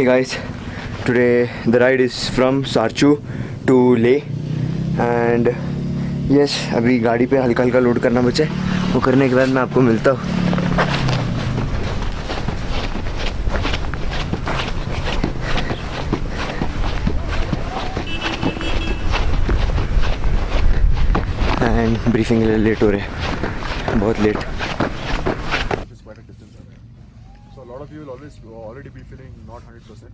Hey guys, today the ride is from sarchu to Leh and yes, अभी गाड़ी पे हल्का हल्का लोड करना बचा है, वो करने के बाद मैं आपको मिलता हूँ. एंड ब्रीफिंग लेट हो रहे हैं, बहुत late. So a lot of you will already be feeling not 100%.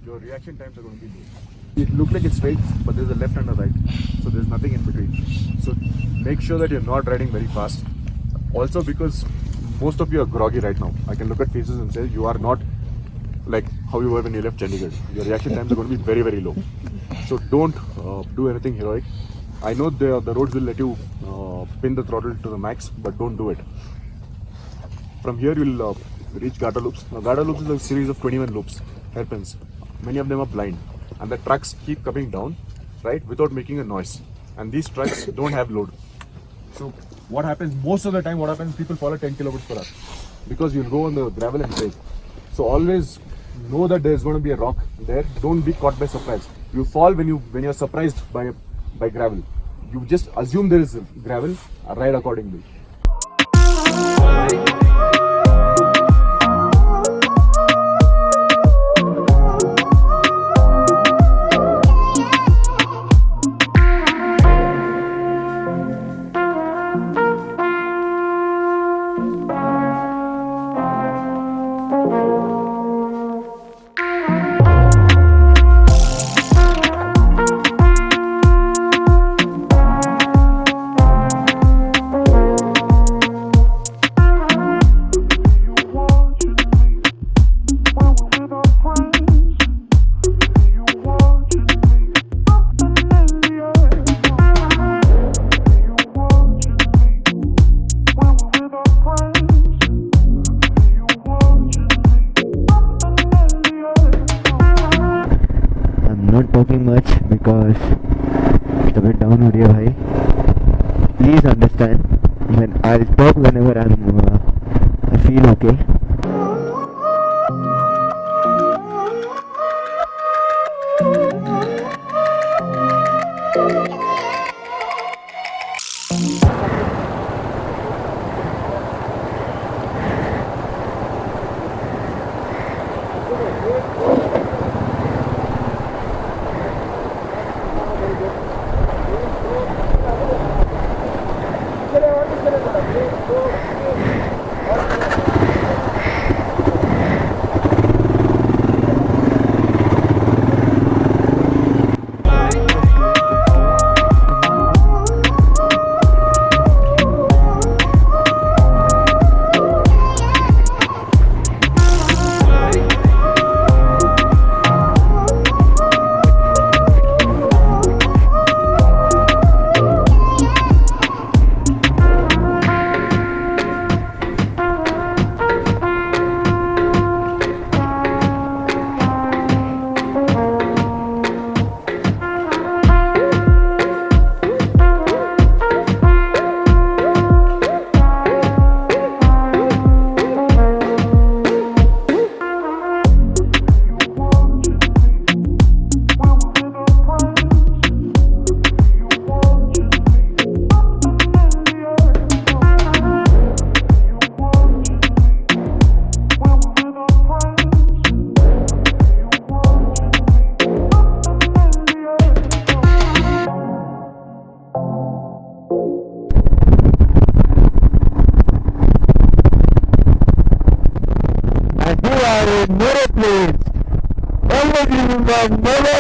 Your reaction times are going to be low. It looks like it's straight, but there's a left and a right, so there's nothing in between. So make sure that you're not riding very fast. Also, because most of you are groggy right now, I can look at faces and say you are not like how you were when you left Chandigarh. Your reaction times are going to be very, very low. So don't do anything heroic. I know the roads will let you pin the throttle to the max, but don't do it. From here you'll reach Gata loops. Now Gata loops is a series of 21 loops, hairpins. Many of them are blind, and the trucks keep coming down, right, without making a noise. And these trucks don't have load. So what happens most of the time? What happens? People follow 10 kilometers per hour because you'll go on the gravel and brake. So always know that there's going to be a rock there. Don't be caught by surprise. You fall when you're surprised by gravel. You just assume there is gravel, ride accordingly. Not talking much because it's a bit down हो रही है भाई. Please understand when I'll talk whenever I feel okay. Never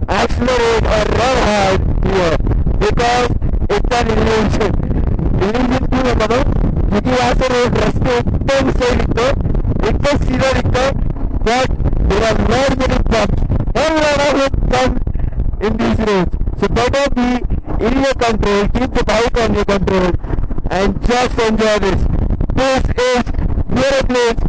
accelerate or run hard here because it's an illusion. Illusion क्यों है बताओ? क्योंकि वहाँ से रोड रास्ते एकदम सही दिखते, एकदम सीधा दिखता, but there are not many bumps. A lot of it comes in these roads. So better be in your control, keep the bike on your control, and just enjoy this. This is your place.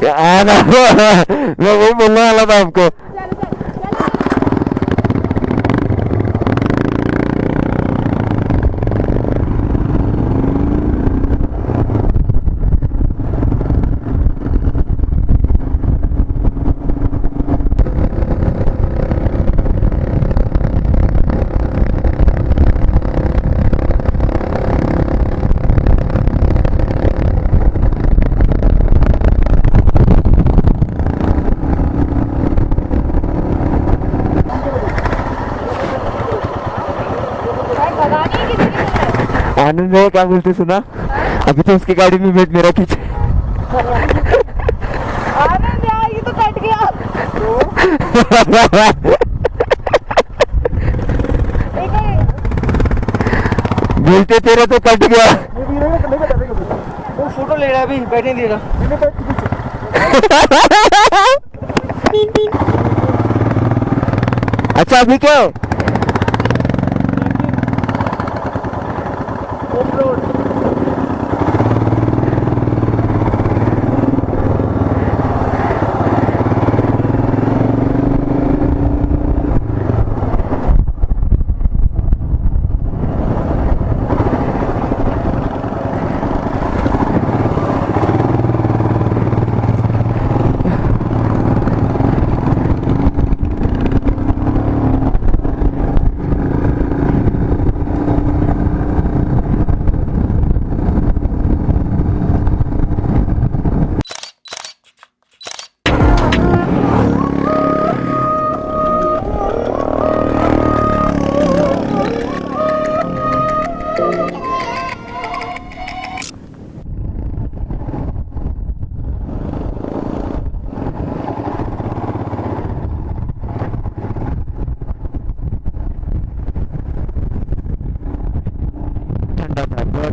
मैं वही बोलने वाला था आपको. आनंद में क्या बोलते सुना? अभी तो उसकी गाड़ी में बैठ मेरा पीछे. आनंद यार ये तो कट गया. बोलते तेरे तो कट गया. वो फोटो ले रहा है अभी बैठने दे रहा. अच्छा अभी क्या है?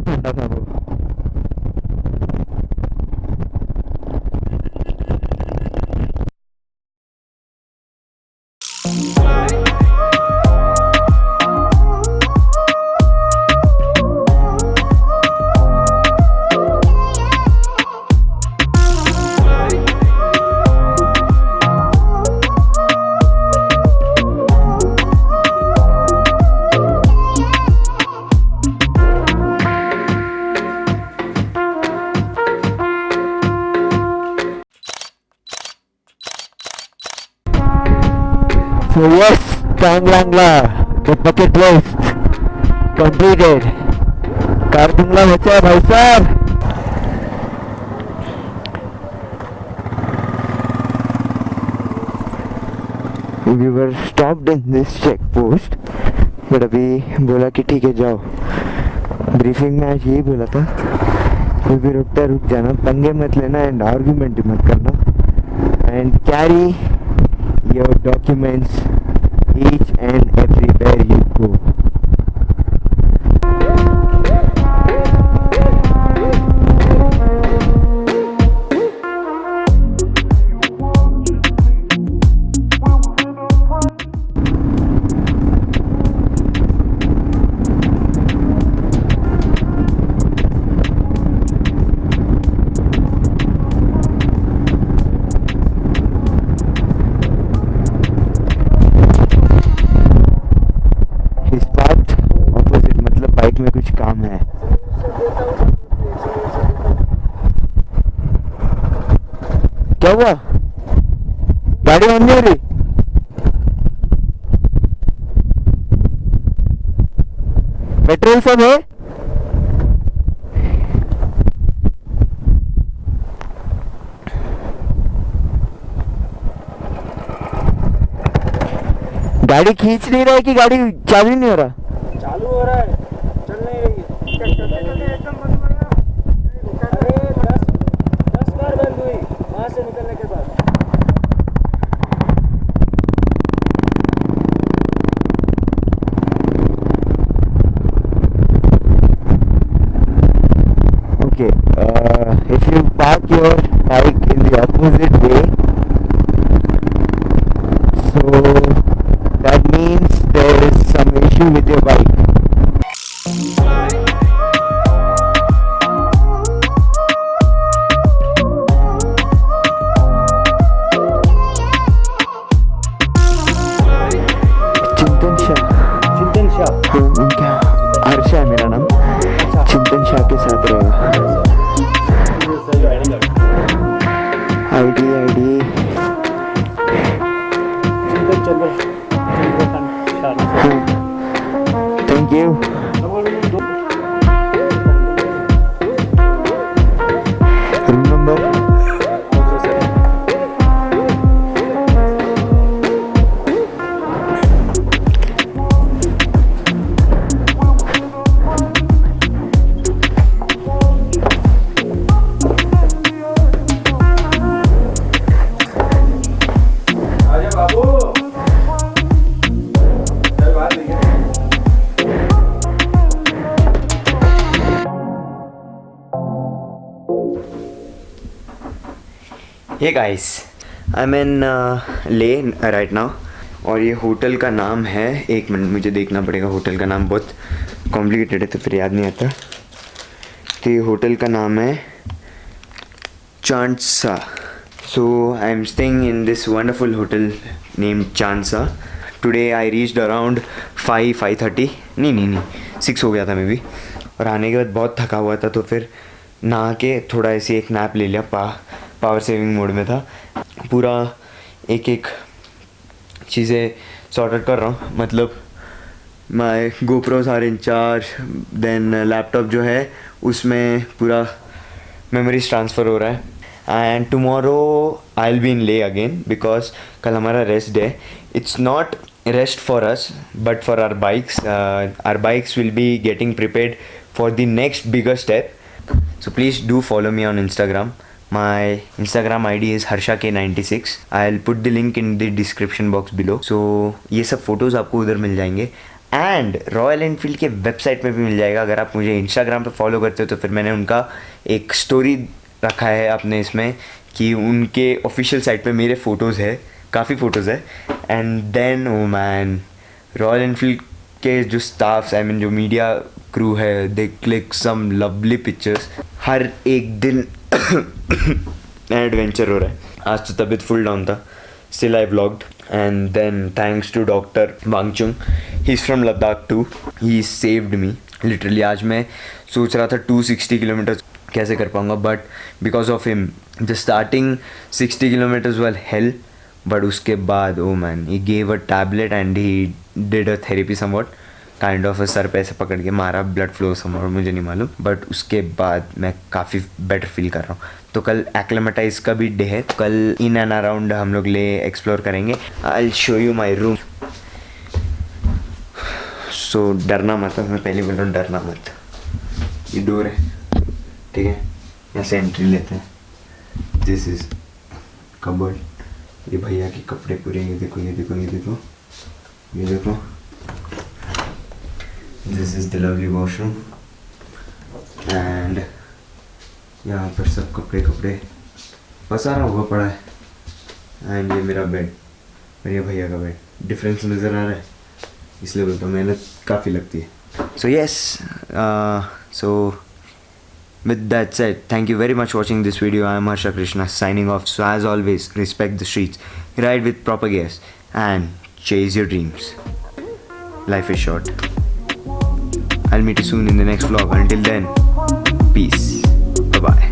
ठंडा था वो. So yes, tanglang the bucket list completed. कारतुंगला बचा है भाई साहब. We were stopped in this checkpost, but अभी बोला कि ठीक है जाओ. ब्रीफिंग में आज यही बोला था, कोई भी रुकता रुक जाना, पंगे मत लेना एंड आर्ग्यूमेंट मत करना, and carry your documents each and everywhere you go. Bike में कुछ काम है. क्या हुआ? गाड़ी बंद नहीं हो रही? पेट्रोल सब है? गाड़ी खींच नहीं रहा है कि गाड़ी चालू नहीं हो रहा? चालू हो रहा है, चल नहीं रही है. एकदम बंद हो गया. अरे 10 बार बंद हुई वहां से निकलने के बाद. Okay, if you park your bike in the opposite way, so that means there is some issue with your bike. ID thank you. Room number hey guys, I am in Leh right now और ये hotel का नाम है, एक minute मुझे देखना पड़ेगा, hotel का नाम बहुत कॉम्प्लिकेटेड है तो फिर याद नहीं आता। तो ये होटल का नाम है Chansa. So I am staying in this wonderful hotel name Chansa. Today I reached around 5:30 नहीं 6 हो गया था मे बी। और आने के बाद बहुत थका हुआ था तो फिर नहा के थोड़ा ऐसे एक नैप ले लिया, पावर सेविंग मोड में था। पूरा एक एक चीज़ें सॉर्ट आउट कर रहा हूँ, मतलब my GoPros are in charge, then laptop जो है उसमें पूरा मेमोरीज ट्रांसफ़र हो रहा है। And tomorrow I will be in Leh again because कल हमारा rest day. It's not rest for us but for our bikes will be getting prepared for the next bigger step. So please do follow me on Instagram. My Instagram ID is harshak96. I'll put the link in the description box below. So ये सब photos आपको उधर मिल जाएंगे and royal Enfield के website में भी मिल जाएगा। अगर आप मुझे इंस्टाग्राम पे फॉलो करते हो तो फिर मैंने उनका एक स्टोरी रखा है अपने इसमें कि उनके ऑफिशियल साइट पे मेरे फ़ोटोज़ है, काफ़ी फ़ोटोज़ है। And then oh man, Royal Enfield के जो स्टाफ्स, आई मीन जो मीडिया क्रू है, they click some lovely pictures. हर एक दिन एडवेंचर हो रहा है। आज तो तबीयत फुल डाउन था, still I vlogged. And then thanks to doctor Wangchung, he is from Ladakh too, he saved me literally. आज मैं सोच रहा था 260 किलोमीटर्स कैसे कर पाऊँगा, but because of him the starting 60 kilometres was hello, but उसके बाद oh man he gave a tablet and he did a therapy somewhat kind of sir पे ऐसे पकड़ के मारा, ब्लड फ्लो समवॉट मुझे नहीं मालूम, बट उसके बाद मैं काफ़ी बेटर फील कर रहा हूँ। तो कल एक्लेमेटाइज का भी डे है, कल इन एंड अराउंड हम लोग ले एक्सप्लोर करेंगे। I will show you my room. So डरना मत, मैं पहले बोल रहा हूँ डरना मत। ये डोर है, ठीक है, यहाँ से एंट्री लेते हैं। दिस इज कबर्ड, ये भैया के कपड़े पूरे, ये देखो ये देखो ये देखो ये देखो। This is the lovely washroom and यहाँ पर सब कपड़े पसारा हुआ पड़ा है। एंड ये मेरा बेड और ये भैया का बेड। डिफरेंस नज़र आ रहा है, इसलिए बोलता हूँ मेहनत काफ़ी लगती है। So yes, so with that said, thank you very much for watching this video. I am Harsha Krishna signing off. So as always, respect the streets, ride with proper gears and chase your dreams. Life is short. I'll meet you soon in the next vlog. Until then, peace. Bye bye.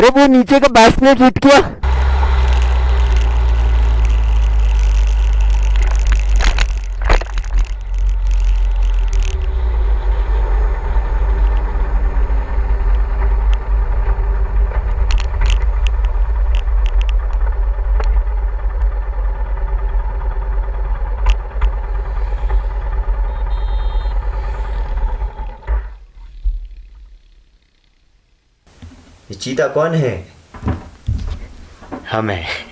अरे वो नीचे का बैसमेंट hit किया। ये चीता कौन है? हम हैं।